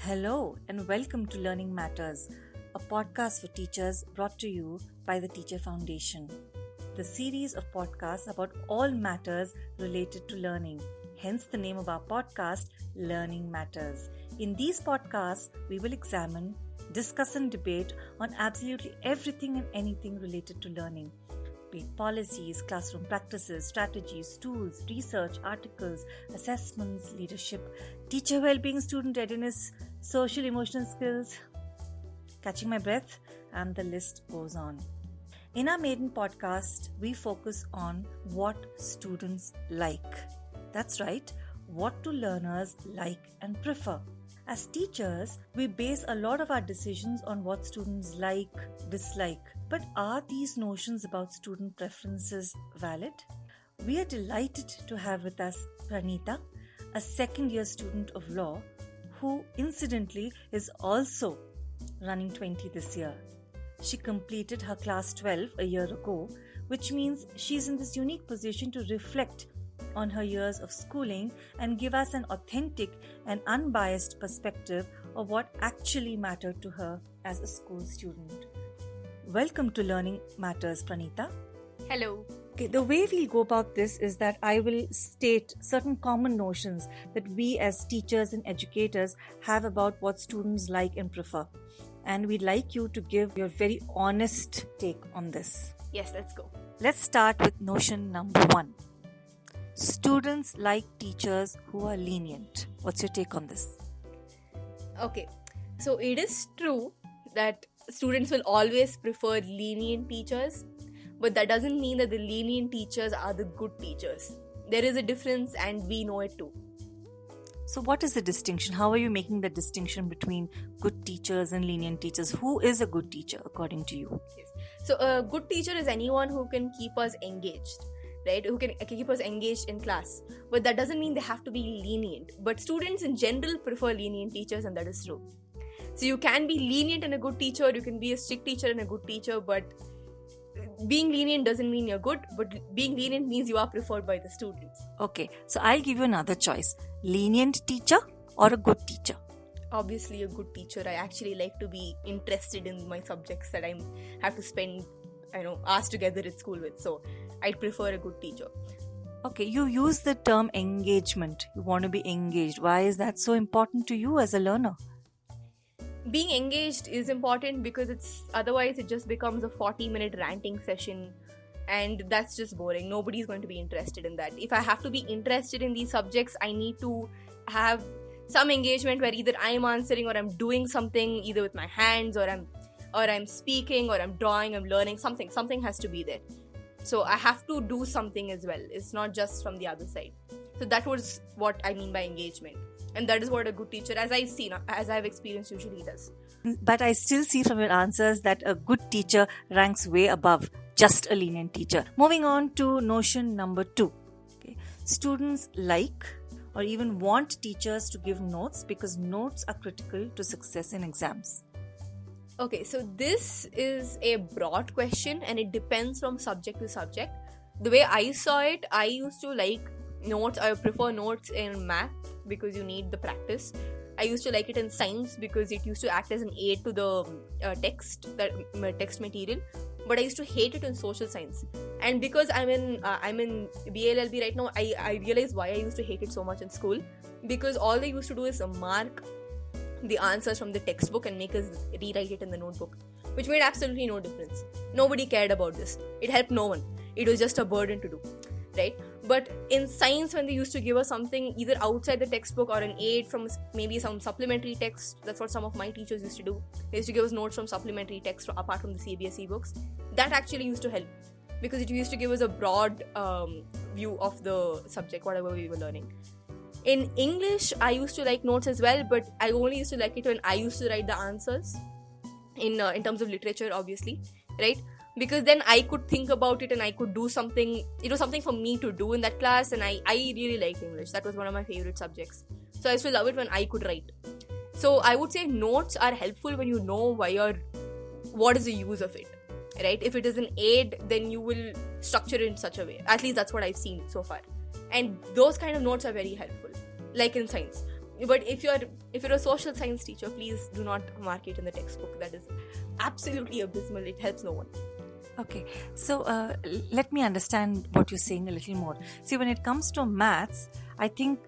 Hello and welcome to Learning Matters, a podcast for teachers brought to you by the Teacher Foundation. The series of podcasts about all matters related to learning, hence the name of our podcast, Learning Matters. In these podcasts, we will examine, discuss and debate on absolutely everything and anything related to learning. Be it policies, classroom practices, strategies, tools, research, articles, assessments, leadership, teacher well-being, student readiness, social emotional skills, catching my breath, and the list goes on. In our maiden podcast, we focus on what students like. That's right, what do learners like and prefer. As teachers, we base a lot of our decisions on what students like, dislike. But are these notions about student preferences valid? We are delighted to have with us Pranita, a second-year student of law, who incidentally is also running 20 this year. She completed her class 12 a year ago, which means she's in this unique position to reflect on her years of schooling and give us an authentic and unbiased perspective of what actually mattered to her as a school student. Welcome to Learning Matters, Pranita. Hello. Okay, the way we'll go about this is that I will state certain common notions that we as teachers and educators have about what students like and prefer. And we'd like you to give your very honest take on this. Yes, let's go. Let's start with notion number 1. Students like teachers who are lenient. What's your take on this? Okay, so it is true that students will always prefer lenient teachers, but that doesn't mean that the lenient teachers are the good teachers. There is a difference and we know it too. So what is the distinction? How are you making the distinction between good teachers and lenient teachers? Who is a good teacher according to you? Yes. So a good teacher is anyone who can keep us engaged, right? Who can keep us engaged in class. But that doesn't mean they have to be lenient. But students in general prefer lenient teachers, and that is true. So you can be lenient and a good teacher, you can be a strict teacher and a good teacher, but being lenient doesn't mean you're good, but being lenient means you are preferred by the students. Okay, so I'll give you another choice. Lenient teacher or a good teacher? Obviously a good teacher. I actually like to be interested in my subjects that I have to spend, hours together at school with. So I'd prefer a good teacher. Okay, you use the term engagement. You want to be engaged. Why is that so important to you as a learner? Being engaged is important because otherwise it just becomes a 40-minute ranting session, and that's just boring. Nobody's going to be interested in that. If I have to be interested in these subjects, I need to have some engagement where either I'm answering or I'm doing something either with my hands or I'm speaking or I'm drawing, I'm learning something. Something has to be there. So I have to do something as well. It's not just from the other side. So that was what I mean by engagement. And that is what a good teacher, as I've experienced, usually does. But I still see from your answers that a good teacher ranks way above just a lenient teacher. Moving on to notion number 2. Okay. Students like or even want teachers to give notes because notes are critical to success in exams. Okay, so this is a broad question and it depends from subject to subject. The way I saw it, I used to like notes. I prefer notes in math because you need the practice. I used to like it in science because it used to act as an aid to the text material. But I used to hate it in social science. And because I'm in BLLB right now, I realize why I used to hate it so much in school. Because all they used to do is mark the answers from the textbook and make us rewrite it in the notebook, which made absolutely no difference. Nobody cared about this. It helped no one. It was just a burden to do, right? But in science, when they used to give us something either outside the textbook or an aid from maybe some supplementary text, that's what some of my teachers used to do. They used to give us notes from supplementary text apart from the CBSE books. That actually used to help because it used to give us a broad view of the subject, whatever we were learning. In English, I used to like notes as well, but I only used to like it when I used to write the answers in terms of literature, obviously, right? Because then I could think about it and I could do something. It was something for me to do in that class, and I really liked English. That was one of my favorite subjects. So I used to love it when I could write. So I would say notes are helpful when you know what is the use of it, right? If it is an aid, then you will structure it in such a way. At least that's what I've seen so far. And those kind of notes are very helpful. Like in science, But if you're a social science teacher, please do not mark it in the textbook. That is absolutely abysmal. It helps no one. Okay, so let me understand what you're saying a little more. See, when it comes to maths, I think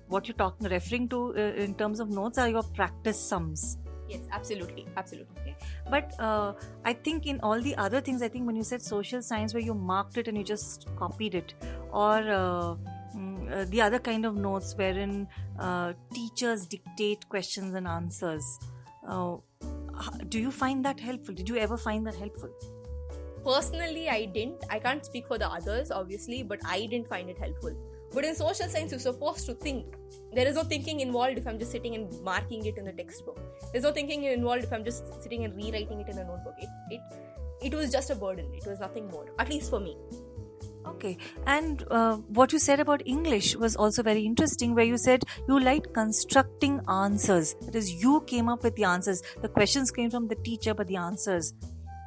what you're referring to in terms of notes are your practice sums. Yes, absolutely. Okay. But I think in all the other things, I think when you said social science, where you marked it and you just copied it, or the other kind of notes wherein teachers dictate questions and answers, do you find that helpful? Did you ever find that helpful? Personally, I didn't. I can't speak for the others, obviously, but I didn't find it helpful. But in social science, you're supposed to think. There is no thinking involved if I'm just sitting and marking it in the textbook. There's no thinking involved if I'm just sitting and rewriting it in a notebook. It was just a burden. It was nothing more, at least for me. Okay, and what you said about English was also very interesting, where you said you liked constructing answers. That is, you came up with the answers. The questions came from the teacher, but the answers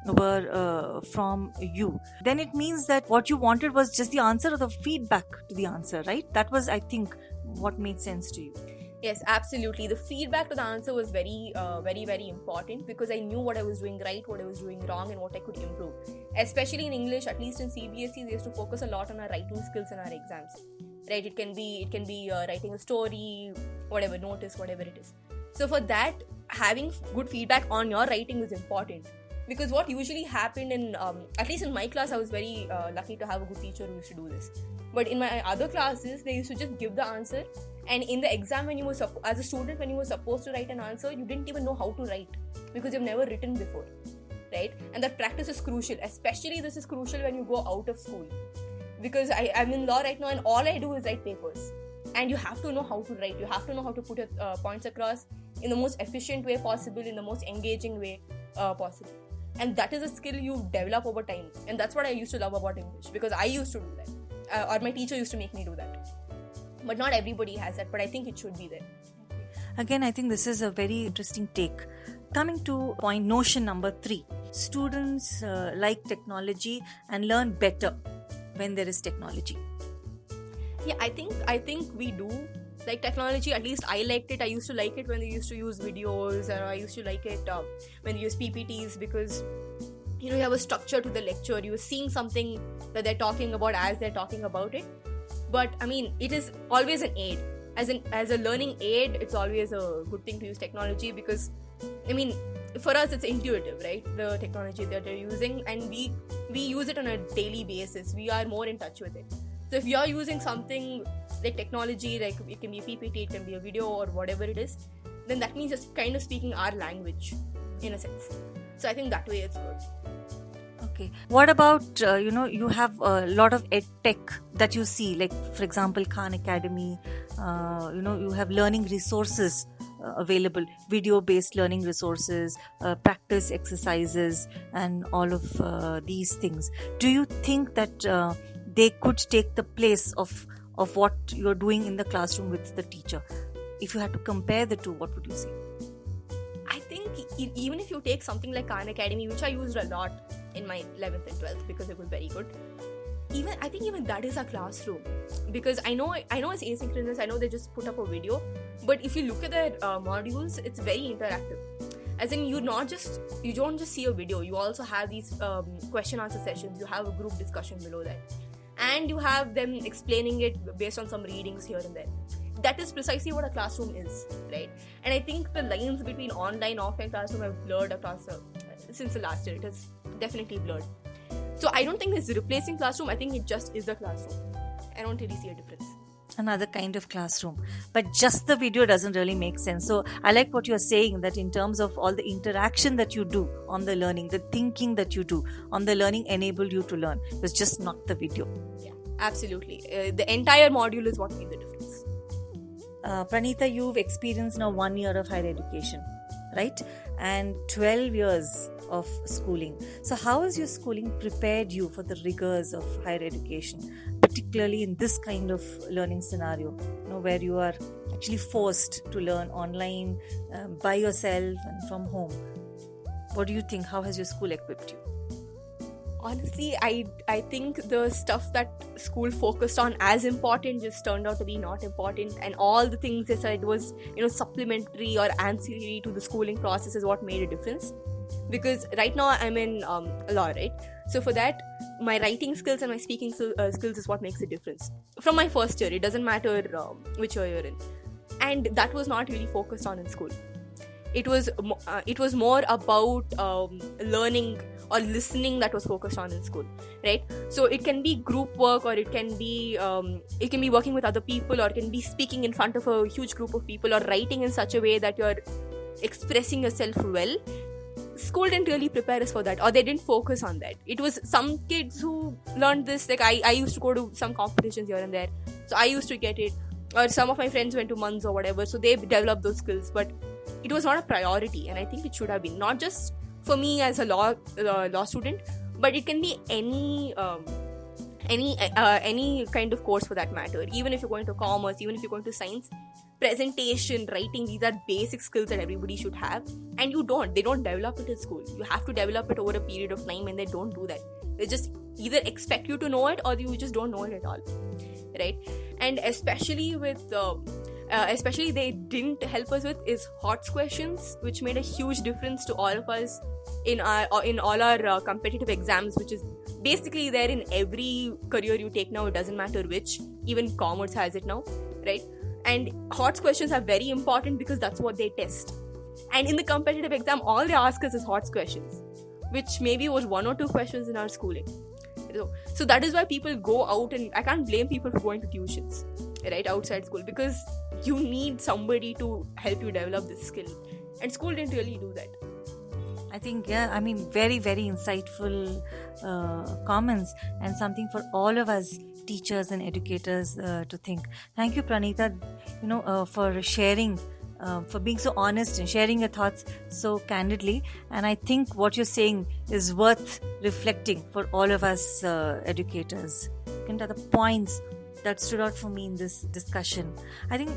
were from you. Then it means that what you wanted was just the answer or the feedback to the answer, right? That was, I think, what made sense to you. Yes, absolutely. The feedback to the answer was very, very important, because I knew what I was doing right, what I was doing wrong, and what I could improve. Especially in English, at least in CBSE, they used to focus a lot on our writing skills in our exams. Right? It can be writing a story, whatever, notice, whatever it is. So for that, having good feedback on your writing was important. Because what usually happened in, at least in my class, I was very lucky to have a good teacher who used to do this. But in my other classes, they used to just give the answer. And in the exam, as a student, when you were supposed to write an answer, you didn't even know how to write, because you've never written before, right? And that practice is crucial. Especially this is crucial when you go out of school. Because I'm in law right now, and all I do is write papers. And you have to know how to write. You have to know how to put your points across in the most efficient way possible, in the most engaging way possible. And that is a skill you develop over time. And that's what I used to love about English, because I used to do that. Or my teacher used to make me do that. But not everybody has that, but I think it should be there. Again, I think this is a very interesting take. Coming to notion number 3. Students like technology and learn better when there is technology. Yeah, I think we do like technology. At least I liked it. I used to like it when they used to use videos, or I used to like it when they use PPTs, because you have a structure to the lecture. You're seeing something that they're talking about as they're talking about it. But I mean, it is always an aid. As a learning aid, it's always a good thing to use technology, because I mean, for us it's intuitive, right? The technology that they're using, and we use it on a daily basis. We are more in touch with it. So if you're using something like technology, like it can be a PPT, it can be a video, or whatever it is, then that means it's kind of speaking our language in a sense. So I think that way it's good. Okay. What about, you have a lot of ed tech that you see, like, for example, Khan Academy, you have learning resources available, video-based learning resources, practice exercises, and all of these things. Do you think that they could take the place of what you're doing in the classroom with the teacher? If you had to compare the two, what would you say? I think even if you take something like Khan Academy, which I used a lot in my 11th and 12th because it was very good, I think even that is a classroom, because I know it's asynchronous. I know they just put up a video, but if you look at their modules, it's very interactive. As in, you don't just see a video. You also have these question answer sessions. You have a group discussion below that, and you have them explaining it based on some readings here and there. That is precisely what a classroom is, right? And I think the lines between online and offline classroom have blurred across since the last year. It has definitely blurred. So I don't think it's replacing classroom. I think it just is a classroom. I don't really see a difference. Another kind of classroom, but just the video doesn't really make sense. So I like what you're saying, that in terms of all the interaction that you do on the learning, the thinking that you do on the learning enabled you to learn. It's just not the video. Yeah, absolutely. The entire module is what made the difference. Pranita, you've experienced now 1 year of higher education, right? And 12 years of schooling. So how has your schooling prepared you for the rigors of higher education, particularly in this kind of learning scenario, where you are actually forced to learn online, by yourself and from home? What do you think? How has your school equipped you? Honestly, I think the stuff that school focused on as important just turned out to be not important, and all the things they said was, supplementary or ancillary to the schooling process is what made a difference. Because right now I'm in law, right? So for that, my writing skills and my speaking skills is what makes a difference from my first year. It doesn't matter which year you're in, and that was not really focused on in school. It was more about learning or listening that was focused on in school, right? So it can be group work, or it can be working with other people, or it can be speaking in front of a huge group of people, or writing in such a way that you're expressing yourself well. School didn't really prepare us for that, or they didn't focus on that. It was some kids who learned this, like I used to go to some competitions here and there, so I used to get it, or some of my friends went to months or whatever, so they developed those skills. But it was not a priority, and I think it should have been, not just for me as a law student, but it can be any kind of course for that matter. Even if you're going to commerce, even if you're going to science, presentation, writing, these are basic skills that everybody should have, and they don't develop it in school. You have to develop it over a period of time, and they don't do that. They just either expect you to know it, or you just don't know it at all, right? And especially they didn't help us with is HOTS questions, which made a huge difference to all of us in all our competitive exams, which is basically there in every career you take now. It doesn't matter which, even commerce has it now, right? And HOTS questions are very important because that's what they test. And in the competitive exam, all they ask us is HOTS questions, which maybe was 1 or 2 questions in our schooling. So that is why people go out, and I can't blame people for going to tuitions, right, outside school, because you need somebody to help you develop this skill, and school didn't really do that. I think, very, very insightful comments, and something for all of us teachers and educators to think. Thank you, Pranita, for sharing, for being so honest and sharing your thoughts so candidly. And I think what you're saying is worth reflecting for all of us educators. And the points that stood out for me in this discussion, I think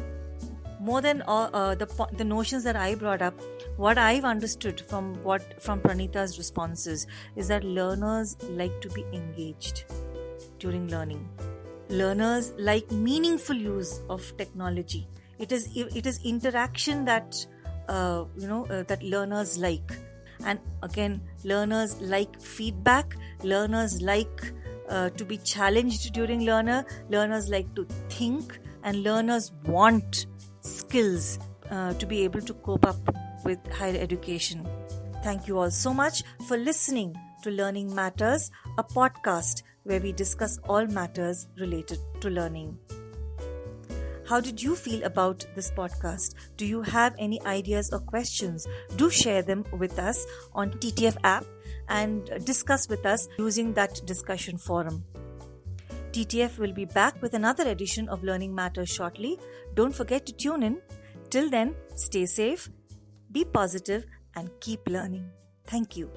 more than the notions that I brought up, what I've understood from Pranita's responses is that learners like to be engaged during learning. Learners like meaningful use of technology. It is interaction that that learners like. And again, learners like feedback. Learners like to be challenged during learners like to think, and learners want skills to be able to cope up with higher education. Thank you all so much for listening to Learning Matters, a podcast where we discuss all matters related to learning. How did you feel about this podcast? Do you have any ideas or questions? Do share them with us on TTF app and discuss with us using that discussion forum. TTF will be back with another edition of Learning Matters shortly. Don't forget to tune in. Till then, stay safe, be positive, and keep learning. Thank you.